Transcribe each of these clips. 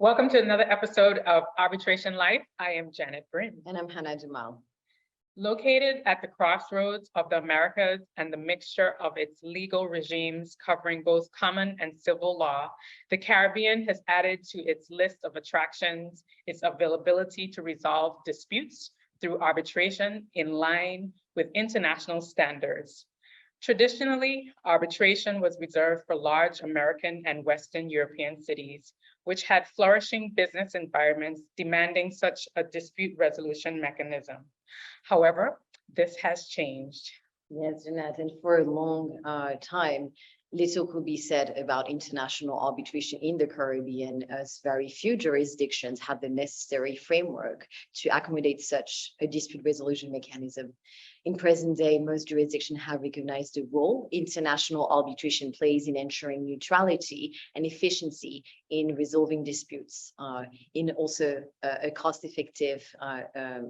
Welcome to another episode of Arbitration Life. I am Janette Brin. And I'm Hana Doumal. Located at the crossroads of the Americas and the mixture of its legal regimes covering both common and civil law, the Caribbean has added to its list of attractions its availability to resolve disputes through arbitration in line with international standards. Traditionally, arbitration was reserved for large American and Western European cities, which had flourishing business environments demanding such a dispute resolution mechanism. However, this has changed. Yes, Janette, and for a long time, little could be said about international arbitration in the Caribbean, as very few jurisdictions have the necessary framework to accommodate such a dispute resolution mechanism. In present day, most jurisdictions have recognized the role international arbitration plays in ensuring neutrality and efficiency in resolving disputes in also a cost-effective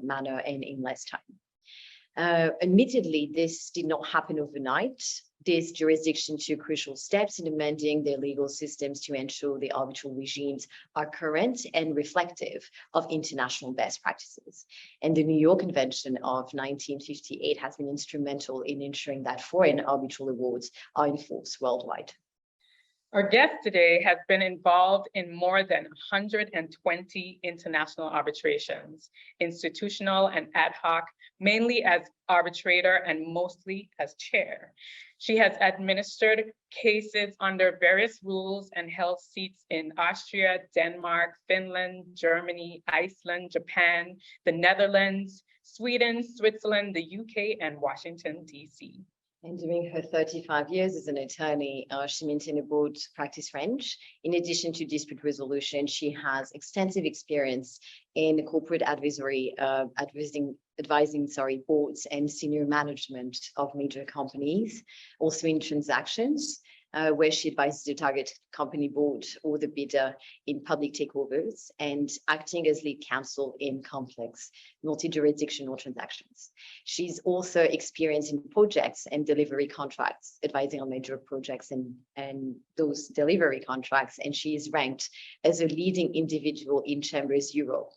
manner and in less time. Admittedly, this did not happen overnight. These jurisdictions took crucial steps in amending their legal systems to ensure the arbitral regimes are current and reflective of international best practices. And the New York Convention of 1958 has been instrumental in ensuring that foreign arbitral awards are enforced worldwide. Our guest today has been involved in more than 120 international arbitrations, institutional and ad hoc, mainly as arbitrator and mostly as chair. She has administered cases under various rules and held seats in Austria, Denmark, Finland, Germany, Iceland, Japan, the Netherlands, Sweden, Switzerland, the UK, and Washington, DC. And during her 35 years as an attorney, she maintained a broad practice range. In addition to dispute resolution, she has extensive experience in corporate advisory, advising boards and senior management of major companies, also in transactions, where she advises the target company board or the bidder in public takeovers and acting as lead counsel in complex multi-jurisdictional transactions. She's also experienced in projects and delivery contracts, advising on major projects and those delivery contracts, and she is ranked as a leading individual in Chambers Europe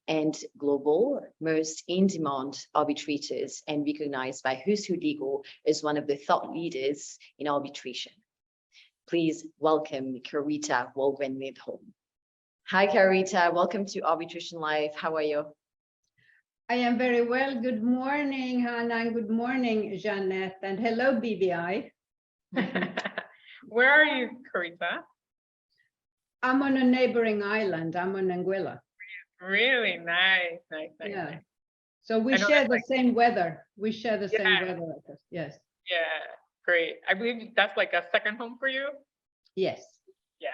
and global, most in-demand arbitrators, and recognized by Who's Who Legal as one of the thought leaders in arbitration. Please welcome Carita Wallgren-Lindholm. Hi, Carita. Welcome to Arbitration Life. How are you? I am very well. Good morning, Hana, and good morning, Janette, and hello, BBI. Where are you, Carita? I'm on a neighboring island. I'm on Anguilla. Really nice. Yeah. Nice. So we share the same weather. We share the same weather. Yes. Yeah, great. I believe that's like a second home for you? Yes. Yeah.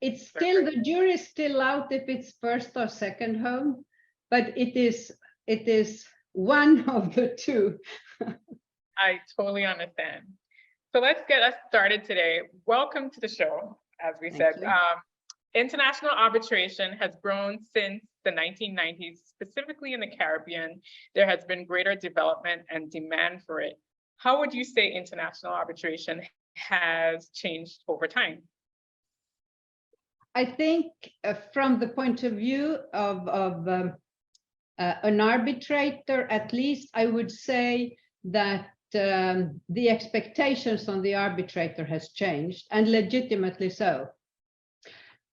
It's still, the jury's still out if it's first or second home, but it is one of the two. I totally understand. So let's get us started today. Welcome to the show, as we said. International arbitration has grown since the 1990s, specifically in the Caribbean. There has been greater development and demand for it. How would you say international arbitration has changed over time? I think from the point of view of an arbitrator, at least, I would say that the expectations on the arbitrator has changed, and legitimately so.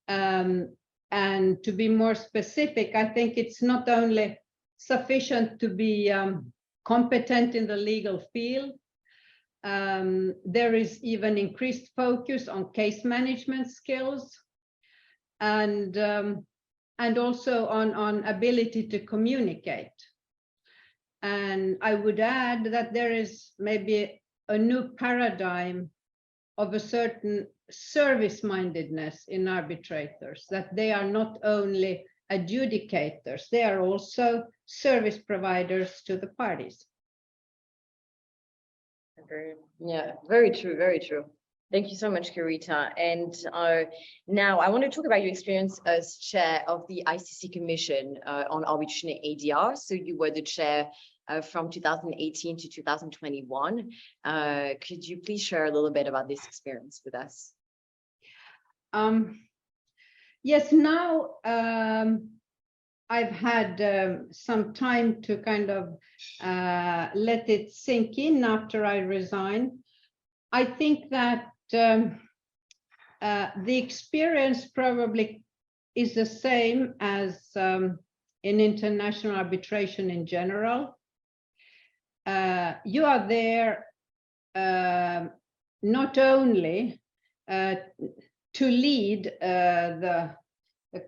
And to be more specific, I think it's not only sufficient to be competent in the legal field. There is even increased focus on case management skills and also on ability to communicate. And I would add that there is maybe a new paradigm of a certain service-mindedness in arbitrators, that they are not only adjudicators, they are also service providers to the parties. Yeah, very true, very true. Thank you so much, Carita. And now I want to talk about your experience as chair of the ICC Commission on Arbitration and ADR. So you were the chair from 2018 to 2021. Could you please share a little bit about this experience with us? Yes, now I've had some time to kind of let it sink in after I resigned. I think that the experience probably is the same as in international arbitration in general. You are there not only to lead the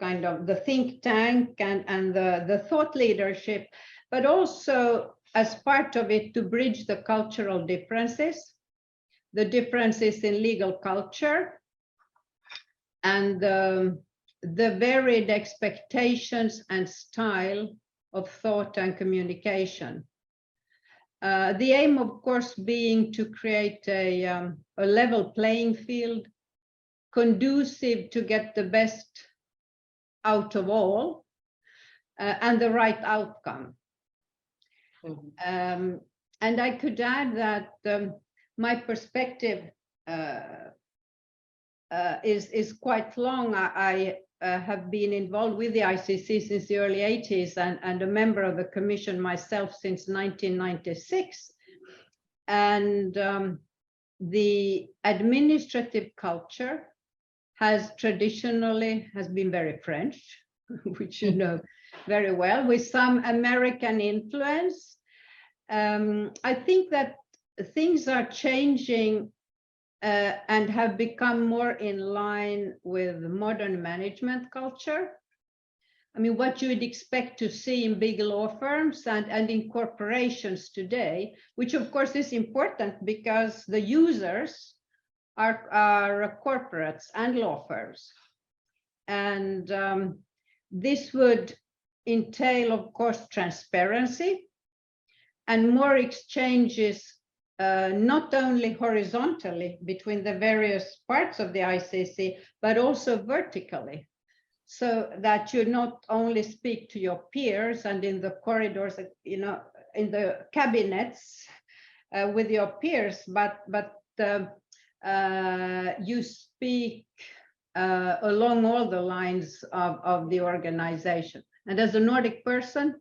kind of the think tank and the thought leadership, but also as part of it to bridge the cultural differences, the differences in legal culture, and the varied expectations and style of thought and communication. The aim, of course, being to create a level playing field, conducive to get the best out of all, and the right outcome. Mhm. And I could add that my perspective is quite long. I have been involved with the ICC since the early 80s and a member of the commission myself since 1996. And the administrative culture has traditionally been very French, which you know very well, with some American influence. I think that things are changing and have become more in line with modern management culture. I mean, what you would expect to see in big law firms and in corporations today, which of course is important because the users are corporates and law firms. And this would entail, of course, transparency and more exchanges, not only horizontally between the various parts of the ICC, but also vertically, so that you not only speak to your peers and in the corridors, you know, in the cabinets with your peers, but you speak along all the lines of the organization. And as a Nordic person,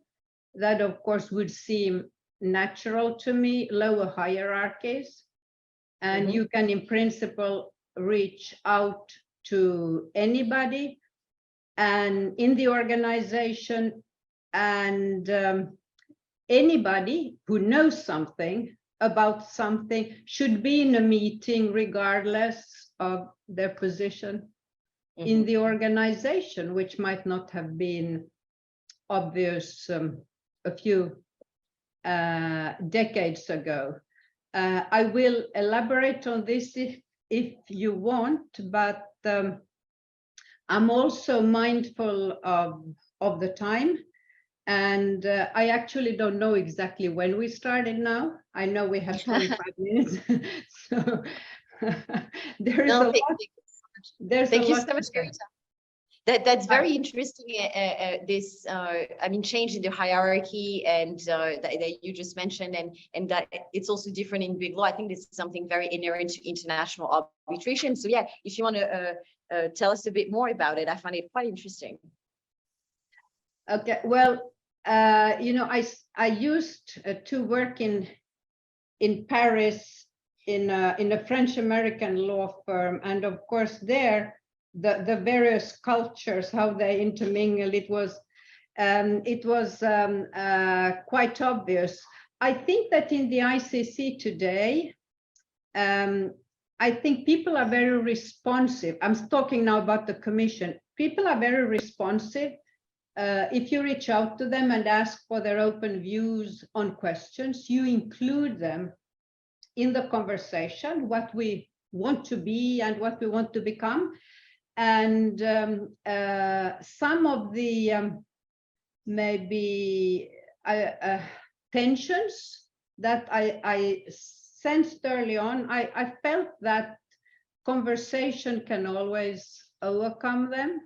that of course would seem natural to me, lower hierarchies, and you can in principle reach out to anybody and in the organization, and anybody who knows something about something should be in a meeting regardless of their position in the organization, which might not have been obvious a few decades ago. I will elaborate on this if you want, but I'm also mindful of the time, and I actually don't know exactly when we started now. I know we have 25 minutes, so there is a lot. Thank you so much, Carita. That's very interesting. This, I mean, change in the hierarchy and that you just mentioned, and that it's also different in big law. I think this is something very inherent to international arbitration. So yeah, if you want to tell us a bit more about it, I find it quite interesting. Okay, well, you know, I used to work in Paris in a French-American law firm, and of course there the various cultures, how they intermingle, it was quite obvious. I think that in the ICC today, I think people are very responsive. I'm talking now about the Commission. People are very responsive. If you reach out to them and ask for their open views on questions, you include them in the conversation, what we want to be and what we want to become. And some of the maybe tensions that I sensed early on, I felt that conversation can always overcome them.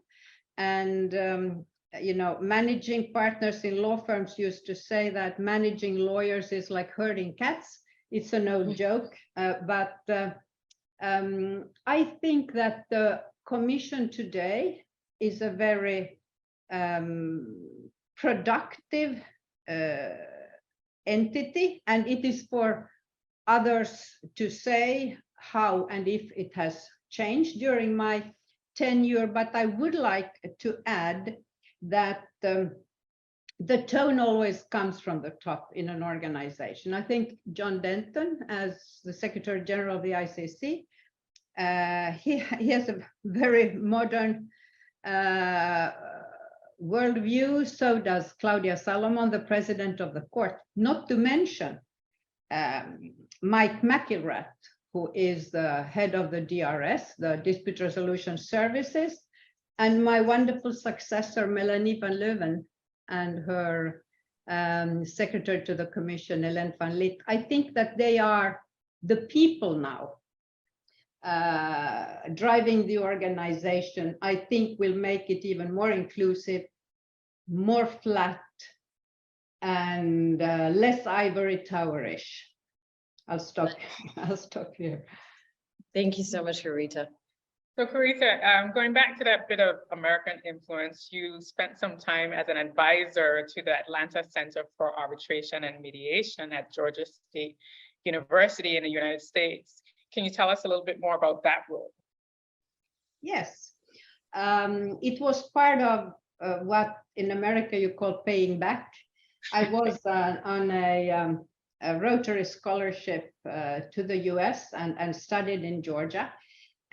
And you know, managing partners in law firms used to say that managing lawyers is like herding cats. It's an old joke, but I think that the Commission today is a very productive entity, and it is for others to say how and if it has changed during my tenure. But I would like to add that the tone always comes from the top in an organization. I think John Denton, as the Secretary General of the ICC, he has a very modern worldview. So does Claudia Salomon, the President of the Court. Not to mention Mike McIlrath, who is the head of the DRS, the Dispute Resolution Services, and my wonderful successor, Melanie van Leuven, and her secretary to the Commission, Hélène van Lith. I think that they are the people now driving the organization. I think will make it even more inclusive, more flat, and less ivory towerish. I'll stop here. Thank you so much, Carita. So Carita, going back to that bit of American influence, you spent some time as an advisor to the Atlanta Center for Arbitration and Mediation at Georgia State University in the United States. Can you tell us a little bit more about that role? Yes, it was part of what in America you call paying back. I was on a Rotary scholarship to the US and studied in Georgia.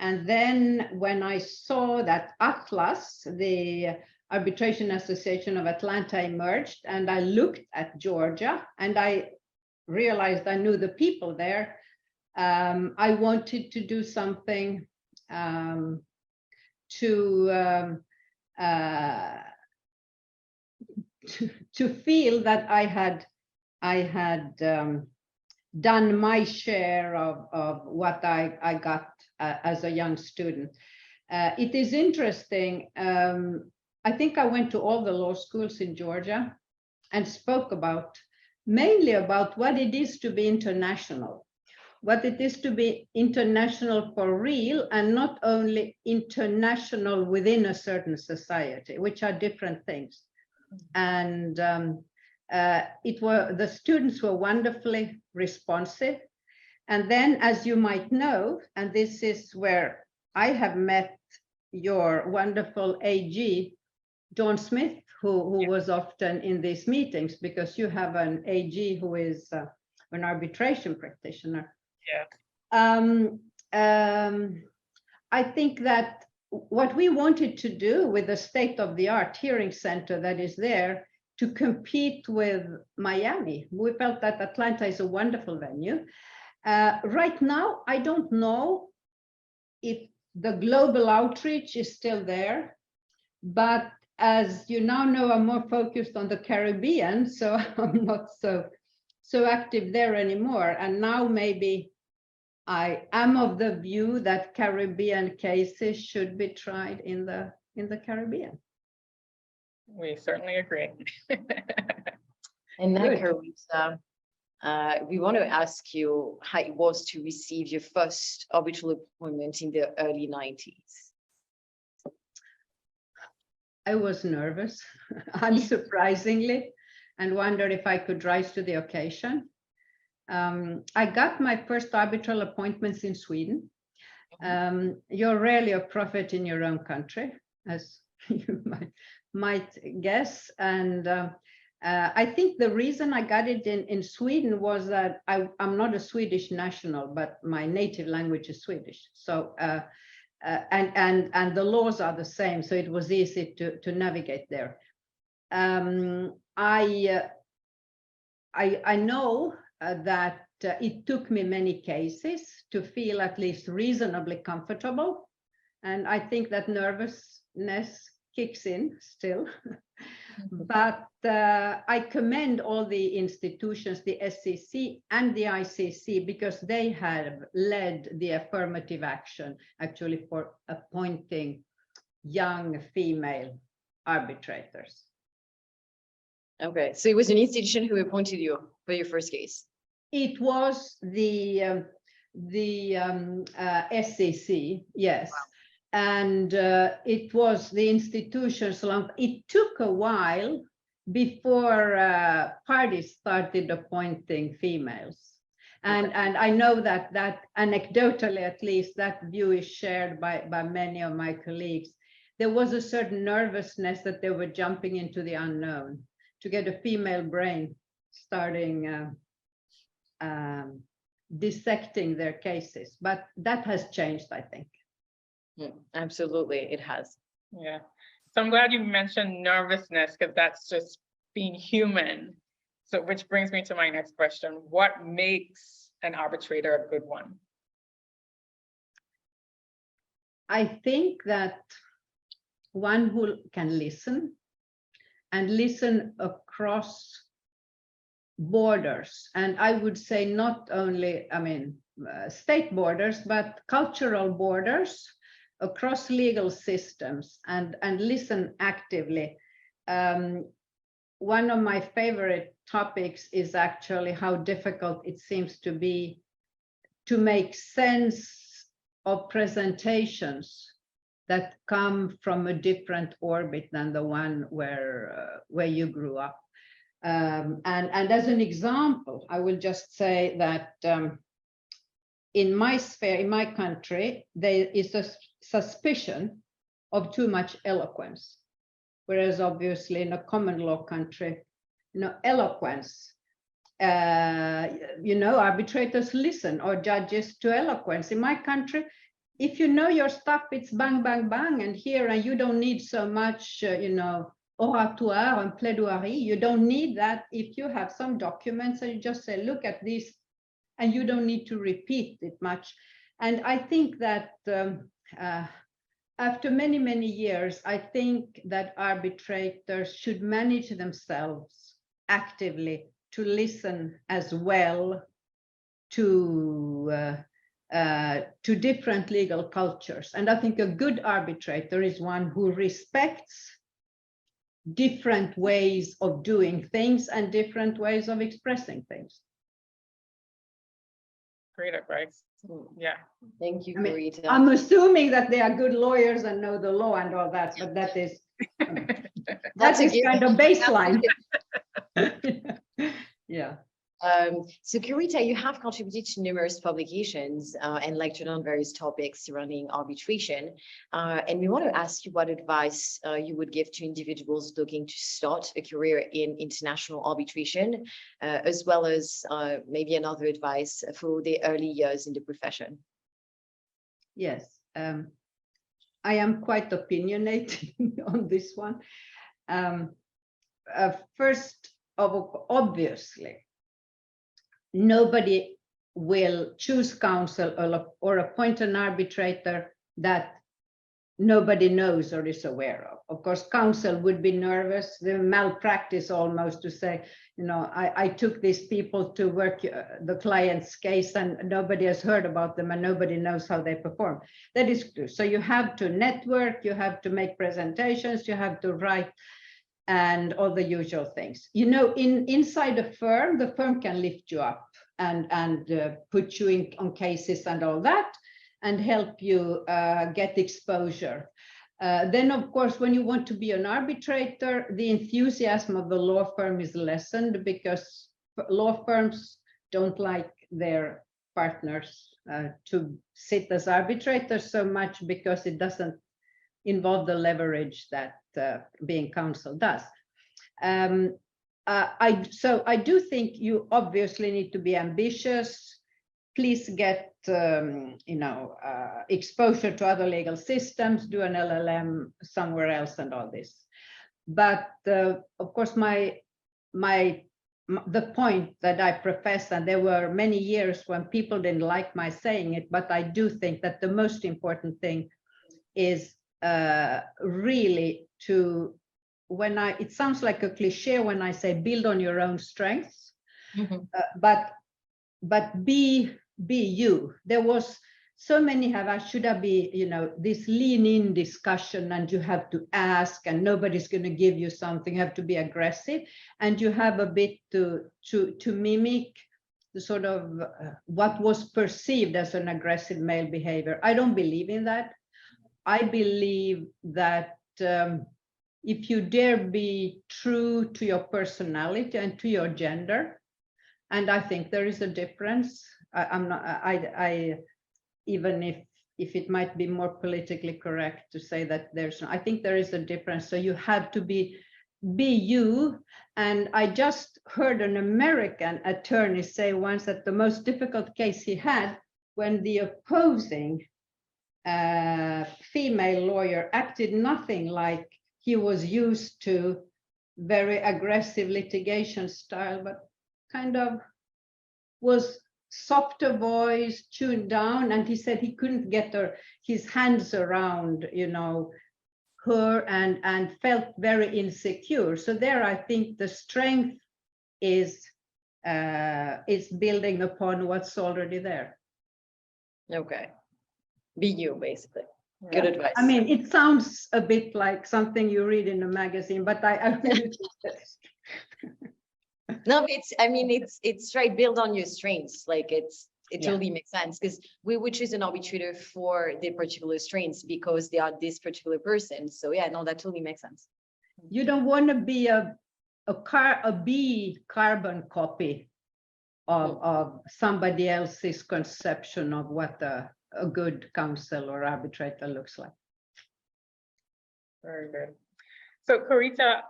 And then when I saw that ATLAS, the Arbitration Association of Atlanta, emerged, and I looked at Georgia and I realized I knew the people there, I wanted to do something to feel that I had done my share of what I got as a young student. It is interesting. I think I went to all the law schools in Georgia and spoke mainly about what it is to be international, what it is to be international for real, and not only international within a certain society, which are different things. And the students were wonderfully responsive. And then, as you might know, and this is where I have met your wonderful AG, Dawn Smith, who was often in these meetings, because you have an AG who is an arbitration practitioner. Yeah. I think that what we wanted to do with the state-of-the-art hearing center that is there to compete with Miami, we felt that Atlanta is a wonderful venue. Right now, I don't know if the global outreach is still there, but as you now know, I'm more focused on the Caribbean, so I'm not so active there anymore. And now maybe I am of the view that Caribbean cases should be tried in the Caribbean. We certainly agree. And now, Carita, we want to ask you how it was to receive your first arbitral appointment in the early 90s. I was nervous, unsurprisingly, and wondered if I could rise to the occasion. I got my first arbitral appointments in Sweden. You're rarely a prophet in your own country, as you might guess. And I think the reason I got it in Sweden was that I'm not a Swedish national, but my native language is Swedish. So and the laws are the same, so it was easy to navigate there. I know that it took me many cases to feel at least reasonably comfortable, and I think that nervousness kicks in still. But I commend all the institutions, the SEC and the ICC, because they have led the affirmative action actually for appointing young female arbitrators. Okay, so it was an institution who appointed you for your first case. It was the SEC, yes. Wow. And it was the institutions. It took a while before parties started appointing females. And I know that anecdotally, at least, that view is shared by many of my colleagues. There was a certain nervousness that they were jumping into the unknown to get a female brain starting dissecting their cases. But that has changed, I think. Absolutely, it has. Yeah. So I'm glad you mentioned nervousness, because that's just being human. So which brings me to my next question. What makes an arbitrator a good one? I think that one who can listen and listen across borders. And I would say not only, state borders, but cultural borders across legal systems, and listen actively. One of my favorite topics is actually how difficult it seems to be to make sense of presentations that come from a different orbit than the one where you grew up. And as an example, I will just say that in my sphere, in my country, there is a suspicion of too much eloquence. Whereas obviously in a common law country, eloquence, arbitrators listen, or judges to eloquence. In my country, if you know your stuff, it's bang, bang, bang, and you don't need so much, oratoire and plaidoirie. You don't need that. If you have some documents and you just say, look at this, and you don't need to repeat it much. And I think that after many, many years, I think that arbitrators should manage themselves actively to listen as well to different legal cultures. And I think a good arbitrator is one who respects different ways of doing things and different ways of expressing things. Great advice. Yeah. Thank you, Carita. I'm assuming that they are good lawyers and know the law and all that, but that is that's a kind of baseline. Yeah. So Carita, you have contributed to numerous publications and lectured on various topics surrounding arbitration. And we want to ask you what advice you would give to individuals looking to start a career in international arbitration, as well as maybe another advice for the early years in the profession. Yes, I am quite opinionated on this one. First of all, obviously, nobody will choose counsel or appoint an arbitrator that nobody knows or is aware of. Of course, counsel would be nervous, the malpractice almost, to say, I took these people to work the client's case and nobody has heard about them and nobody knows how they perform. That is true. So you have to network, you have to make presentations, you have to write, and all the usual things. Inside a firm, the firm can lift you up and put you on cases and all that, and help you get exposure. Then, of course, when you want to be an arbitrator, the enthusiasm of the law firm is lessened, because law firms don't like their partners to sit as arbitrators so much, because it doesn't involve the leverage that being counsel does. So I do think you obviously need to be ambitious. Please get exposure to other legal systems, do an LLM somewhere else and all this. But of course, the point that I profess, and there were many years when people didn't like my saying it, but I do think that the most important thing is really to, it sounds like a cliche when I say build on your own strengths, but be you. There was so many should have be, this lean in discussion, and you have to ask and nobody's going to give you something. You have to be aggressive, and you have a bit to mimic the sort of what was perceived as an aggressive male behavior. I don't believe in that. I believe that if you dare be true to your personality and to your gender, and I think there is a difference. Even if it might be more politically correct to say that I think there is a difference. So you have to be you. And I just heard an American attorney say once that the most difficult case he had, when the opposing female lawyer acted nothing like he was used to, very aggressive litigation style, but kind of was softer voice, tuned down, and he said he couldn't get his hands around, her, and felt very insecure. So there, I think the strength is building upon what's already there. Okay. Be you, basically. Good advice. I mean, it sounds a bit like something you read in a magazine, but I really think that's No, it's right. Build on your strengths. Like it totally makes sense, because we would choose an arbitrator for the particular strengths because they are this particular person. So yeah, no, that totally makes sense. You don't want to be a B carbon copy of somebody else's conception of what a good counsel or arbitrator looks like. Very good. So Carita,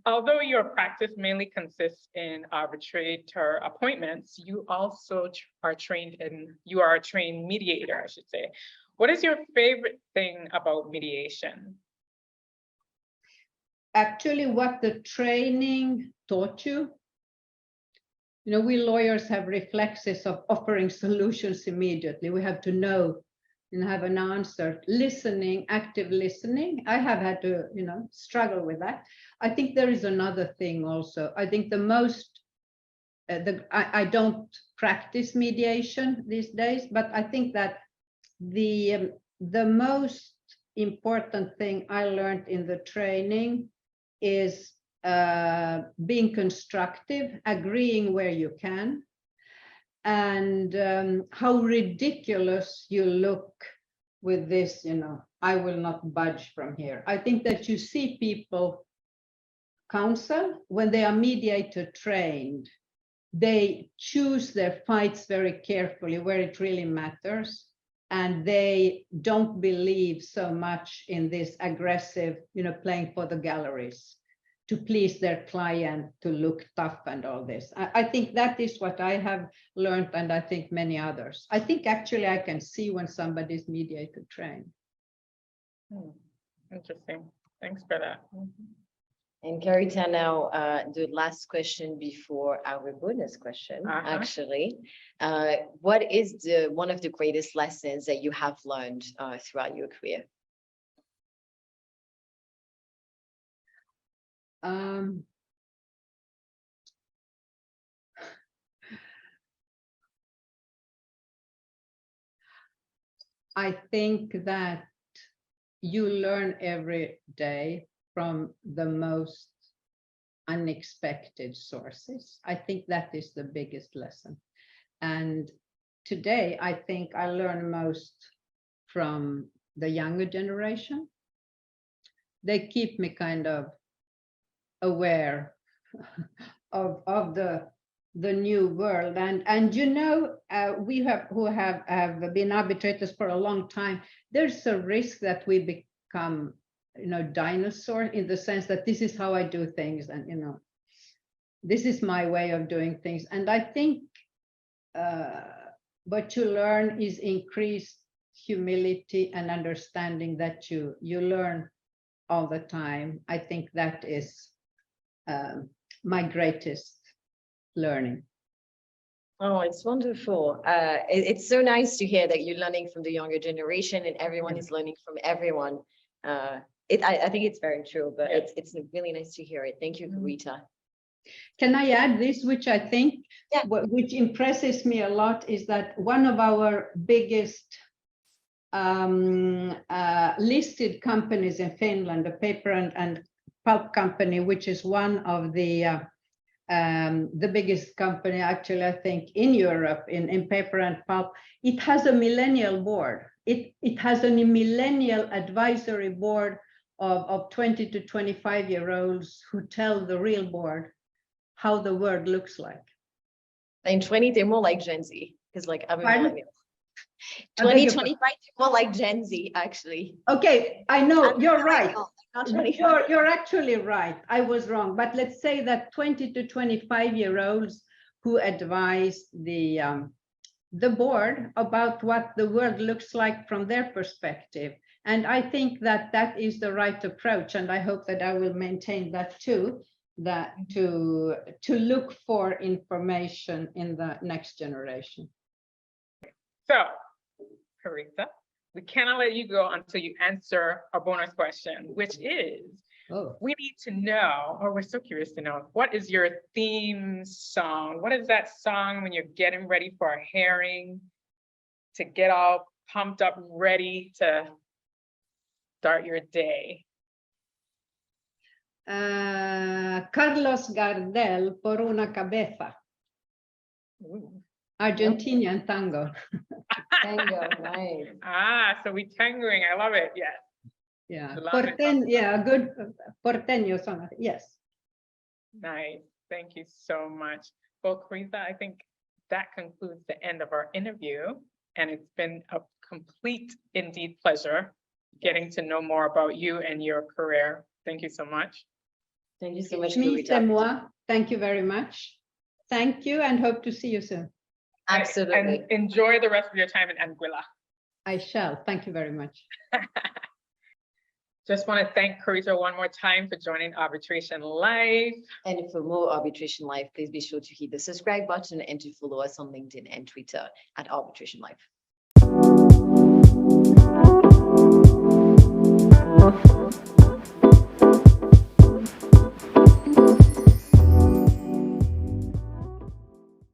although your practice mainly consists in arbitrator appointments, you also are a trained mediator, I should say. What is your favorite thing about mediation? Actually, what the training taught you. We lawyers have reflexes of offering solutions immediately. We have to know and have an answer. Listening, active listening. I have had to, struggle with that. I think there is another thing also. I think I don't practice mediation these days, but I think that the most important thing I learned in the training is being constructive, agreeing where you can, and how ridiculous you look with this, I will not budge from here. I think that you see people counsel when they are mediator trained, they choose their fights very carefully where it really matters, and they don't believe so much in this aggressive, playing for the galleries to please their client, to look tough and all this. I think that is what I have learned, and I think many others. I think actually I can see when somebody is mediator trained. Interesting. Thanks for that. And Carita, now the last question before our bonus question, actually. What is one of the greatest lessons that you have learned throughout your career? I think that you learn every day from the most unexpected sources. I think that is the biggest lesson. And today, I think I learn most from the younger generation. They keep me kind of aware of the new world, and we who have been arbitrators for a long time, there's a risk that we become dinosaur, in the sense that this is how I do things, and this is my way of doing things. And I think what you learn is increased humility and understanding that you learn all the time. I think that is my greatest learning. Oh, it's wonderful. It's so nice to hear that you're learning from the younger generation, and everyone is learning from everyone. I think it's very true, but it's really nice to hear it. Thank you, Carita. Can I add this, which I think, which impresses me a lot, is that one of our biggest listed companies in Finland, a paper and pulp company, which is one of the biggest company, actually, I think, in Europe in paper and pulp, it has a millennial board. it has a millennial advisory board of 20 to 25-year-olds who tell the real board how the world looks like. In 20, they're more like Gen Z, because like I'm a Pardon? millennial. I beg 20, your 25, they're more like Gen Z, actually. Okay, I know, I'm you're a right. millennial, I'm not 25. You're actually right. I was wrong. But let's say that 20 to 25-year-olds who advise the board about what the world looks like from their perspective. And I think that that is the right approach. And I hope that I will maintain that too, that to look for information in the next generation. So, Carita, we cannot let you go until you answer our bonus question, which is, we need to know, or we're so curious to know, what is your theme song? What is that song when you're getting ready for a hearing, to get all pumped up, ready to start your day? Carlos Gardel, Por una cabeza. Ooh. Argentinian tango. Tango, nice. So we tangoing, I love it, yes. Yeah, Love it. yeah, good porteño song. Yes. Nice, thank you so much. Well, Carita, I think that concludes the end of our interview, and it's been a complete, indeed, pleasure getting to know more about you and your career. Thank you so much. Thank you so much, Me, c'est Carita. moi. Thank you very much. Thank you, and hope to see you soon. Absolutely. And enjoy the rest of your time in Anguilla. I shall. Thank you very much. Just want to thank Carita one more time for joining Arbitration Life. And for more Arbitration Life, please be sure to hit the subscribe button and to follow us on LinkedIn and Twitter at Arbitration Life.